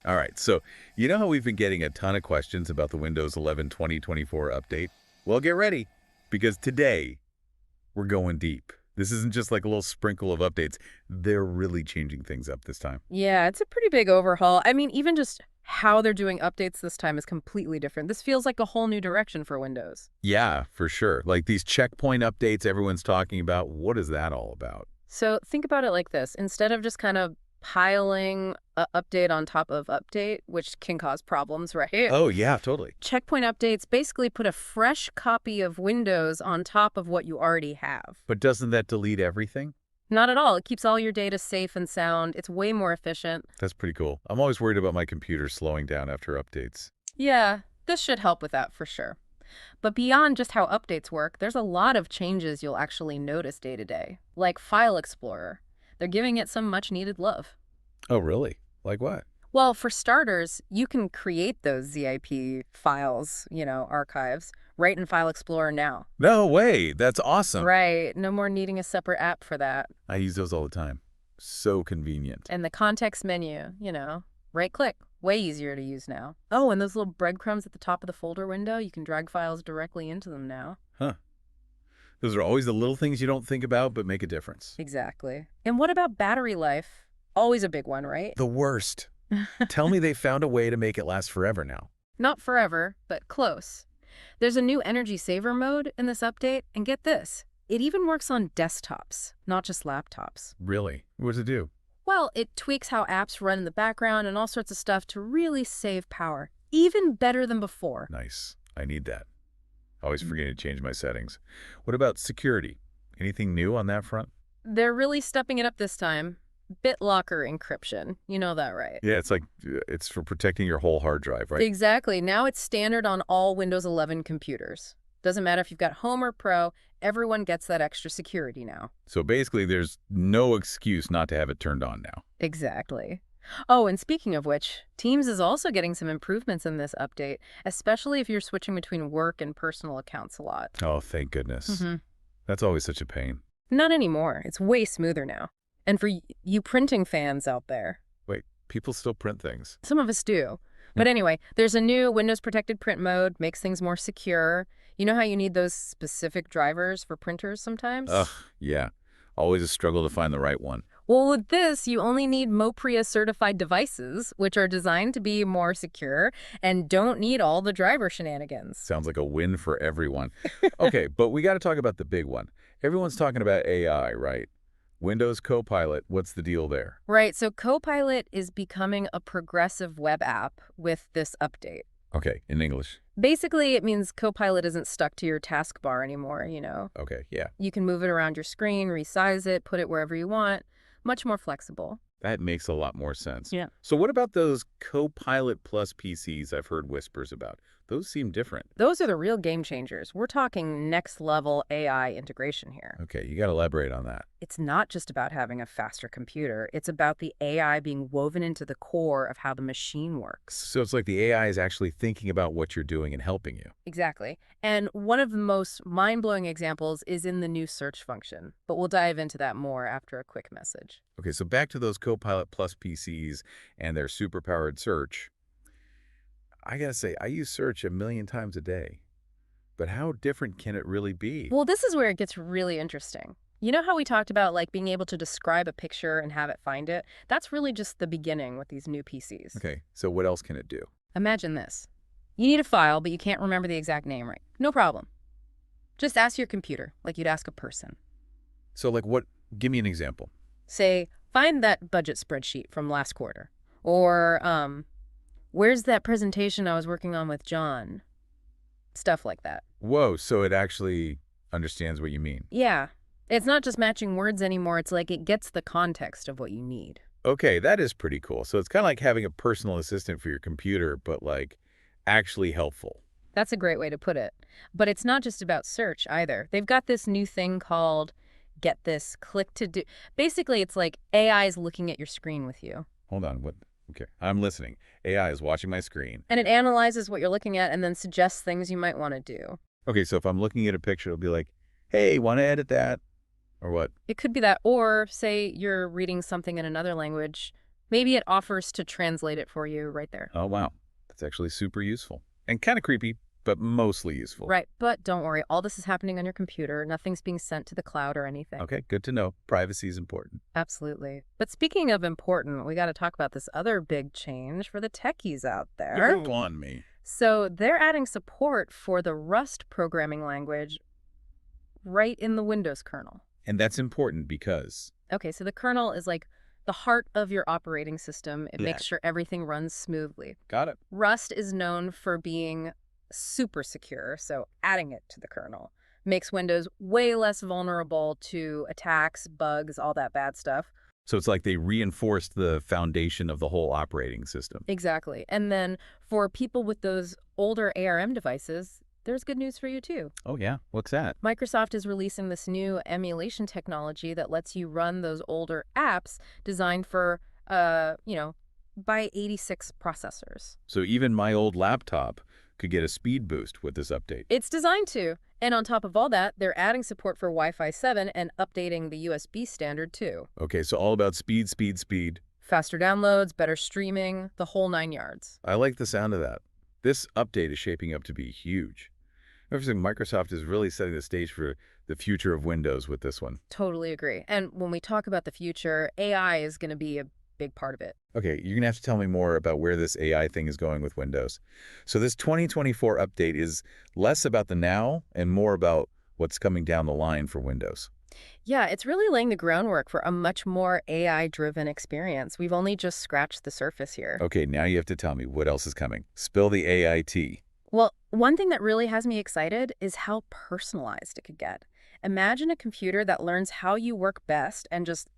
All right, so you know how we've been getting a ton of questions about the Windows 11 2024 update? Well, get ready, because today we're going deep. This isn't just like a little sprinkle of updates. They're really changing things up this time. Yeah, it's a pretty big overhaul. I mean, even just how they're doing updates this time is completely different. This feels like a whole new direction for Windows. Yeah, for sure. Like these checkpoint updates everyone's talking about, what is that all about? So think about it like this. Instead of just kind of piling a update on top of update, which can cause problems, right? Oh, yeah, totally. Checkpoint updates basically put a fresh copy of Windows on top of what you already have. But doesn't that delete everything? Not at all. It keeps all your data safe and sound. It's way more efficient. That's pretty cool. I'm always worried about my computer slowing down after updates. Yeah, this should help with that for sure. But beyond just how updates work, there's a lot of changes you'll actually notice day to day, like File Explorer. They're giving it some much-needed love. Oh, really? Like what? Well, for starters, you can create those ZIP files, archives, right in File Explorer now. No way. That's awesome. Right. No more needing a separate app for that. I use those all the time. So convenient. And the context menu, right-click. Way easier to use now. Oh, and those little breadcrumbs at the top of the folder window, you can drag files directly into them now. Huh. Those are always the little things you don't think about but make a difference. Exactly. And what about battery life? Always a big one, right? The worst. Tell me they found a way to make it last forever now. Not forever, but close. There's a new energy saver mode in this update, and get this, it even works on desktops, not just laptops. Really? What does it do? Well, it tweaks how apps run in the background and all sorts of stuff to really save power, even better than before. Nice. I need that. Always forgetting to change my settings. What about security? Anything new on that front? They're really stepping it up this time. BitLocker encryption. You know that, right? Yeah, it's for protecting your whole hard drive, right? Exactly. Now it's standard on all Windows 11 computers. Doesn't matter if you've got Home or Pro, everyone gets that extra security now. So basically, there's no excuse not to have it turned on now. Exactly. Oh, and speaking of which, Teams is also getting some improvements in this update, especially if you're switching between work and personal accounts a lot. Oh, thank goodness. Mm-hmm. That's always such a pain. Not anymore. It's way smoother now. And for you printing fans out there. Wait, people still print things? Some of us do. But anyway, there's a new Windows Protected Print mode, makes things more secure. You know how you need those specific drivers for printers sometimes? Ugh, yeah. Always a struggle to find the right one. Well, with this, you only need MOPRIA-certified devices, which are designed to be more secure and don't need all the driver shenanigans. Sounds like a win for everyone. Okay, but we got to talk about the big one. Everyone's talking about AI, right? Windows Copilot, what's the deal there? Right, so Copilot is becoming a progressive web app with this update. Okay, in English. Basically, it means Copilot isn't stuck to your taskbar anymore, Okay, yeah. You can move it around your screen, resize it, put it wherever you want. Much more flexible. That makes a lot more sense. Yeah. So what about those Copilot Plus PCs I've heard whispers about? Those seem different. Those are the real game changers. We're talking next-level AI integration here. Okay, you got to elaborate on that. It's not just about having a faster computer. It's about the AI being woven into the core of how the machine works. So it's like the AI is actually thinking about what you're doing and helping you. Exactly. And one of the most mind-blowing examples is in the new search function. But we'll dive into that more after a quick message. Okay, so back to those Copilot Plus PCs and their superpowered search. I gotta say, I use search a million times a day. But how different can it really be? Well, this is where it gets really interesting. You know how we talked about being able to describe a picture and have it find it? That's really just the beginning with these new PCs. Okay, so what else can it do? Imagine this. You need a file, but you can't remember the exact name right. No problem. Just ask your computer, like you'd ask a person. So what? Give me an example. Say, find that budget spreadsheet from last quarter. Or, where's that presentation I was working on with John? Stuff like that. Whoa, so it actually understands what you mean. Yeah. It's not just matching words anymore. It's like it gets the context of what you need. Okay, that is pretty cool. So it's kind of like having a personal assistant for your computer, but actually helpful. That's a great way to put it. But it's not just about search either. They've got this new thing called, get this, click to do. Basically, it's like AI is looking at your screen with you. Hold on, what? Okay, I'm listening. AI is watching my screen. And it analyzes what you're looking at and then suggests things you might want to do. Okay, so if I'm looking at a picture, it'll be like, hey, want to edit that? Or what? It could be that, or say you're reading something in another language. Maybe it offers to translate it for you right there. Oh, wow. That's actually super useful. And kind of creepy, but mostly useful. Right, but don't worry, all this is happening on your computer. Nothing's being sent to the cloud or anything. Okay, good to know. Privacy is important. Absolutely. But speaking of important, we got to talk about this other big change for the techies out there. Go on me. So they're adding support for the Rust programming language right in the Windows kernel. And that's important because... Okay, so the kernel is like the heart of your operating system. It Yeah. makes sure everything runs smoothly. Got it. Rust is known for being super secure, so adding it to the kernel makes Windows way less vulnerable to attacks, bugs, all that bad stuff. So it's like they reinforced the foundation of the whole operating system. Exactly. And then for people with those older ARM devices, there's good news for you too. Oh, yeah? What's that? Microsoft is releasing this new emulation technology that lets you run those older apps designed for, by 86 processors. So even my old laptop could get a speed boost with this update. It's designed to. And on top of all that, they're adding support for Wi-Fi 7 and updating the USB standard too. Okay, so all about speed, speed, speed. Faster downloads, better streaming, the whole 9 yards. I like the sound of that. This update is shaping up to be huge. Everything Microsoft is really setting the stage for the future of Windows with this one. Totally agree. And when we talk about the future, AI is going to be a big part of it. Okay, you're going to have to tell me more about where this AI thing is going with Windows. So this 2024 update is less about the now and more about what's coming down the line for Windows. Yeah, it's really laying the groundwork for a much more AI-driven experience. We've only just scratched the surface here. Okay, now you have to tell me what else is coming. Spill the AI tea. Well, one thing that really has me excited is how personalized it could get. Imagine a computer that learns how you work best and just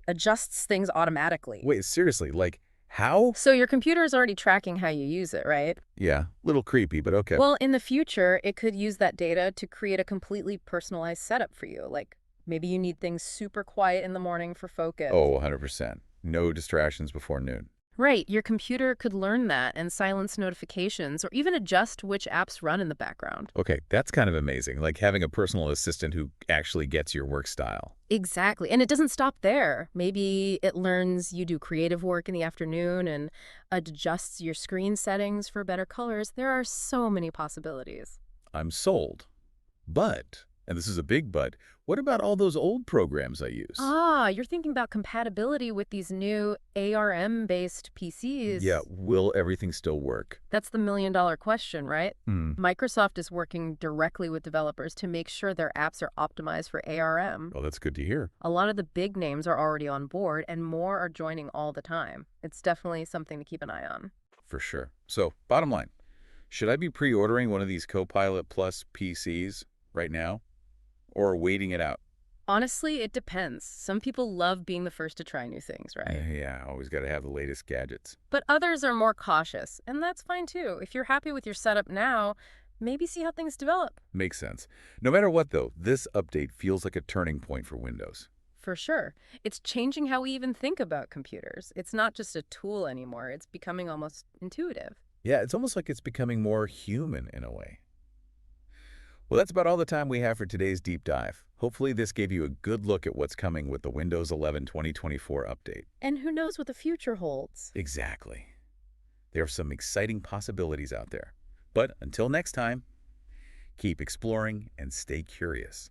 adjusts things automatically. Wait, seriously, like how? So your computer is already tracking how you use it, right? Yeah, little creepy, but okay. Well, in the future, it could use that data to create a completely personalized setup for you. Like maybe you need things super quiet in the morning for focus. Oh, 100%. No distractions before noon. Right, your computer could learn that and silence notifications or even adjust which apps run in the background. Okay, that's kind of amazing, like having a personal assistant who actually gets your work style. Exactly, and it doesn't stop there. Maybe it learns you do creative work in the afternoon and adjusts your screen settings for better colors. There are so many possibilities. I'm sold. But, and this is a big but, what about all those old programs I use? Ah, you're thinking about compatibility with these new ARM-based PCs. Yeah, will everything still work? That's the million-dollar question, right? Microsoft is working directly with developers to make sure their apps are optimized for ARM. Well, that's good to hear. A lot of the big names are already on board, and more are joining all the time. It's definitely something to keep an eye on. For sure. So, bottom line, should I be pre-ordering one of these Copilot Plus PCs right now? Or waiting it out? Honestly, it depends. Some people love being the first to try new things, right? Yeah, always got to have the latest gadgets. But others are more cautious, and that's fine too. If you're happy with your setup now, maybe see how things develop. Makes sense. No matter what, though, this update feels like a turning point for Windows. For sure. It's changing how we even think about computers. It's not just a tool anymore. It's becoming almost intuitive. Yeah, it's almost like it's becoming more human in a way. Well, that's about all the time we have for today's deep dive. Hopefully this gave you a good look at what's coming with the Windows 11 2024 update. And who knows what the future holds? Exactly. There are some exciting possibilities out there. But until next time, keep exploring and stay curious.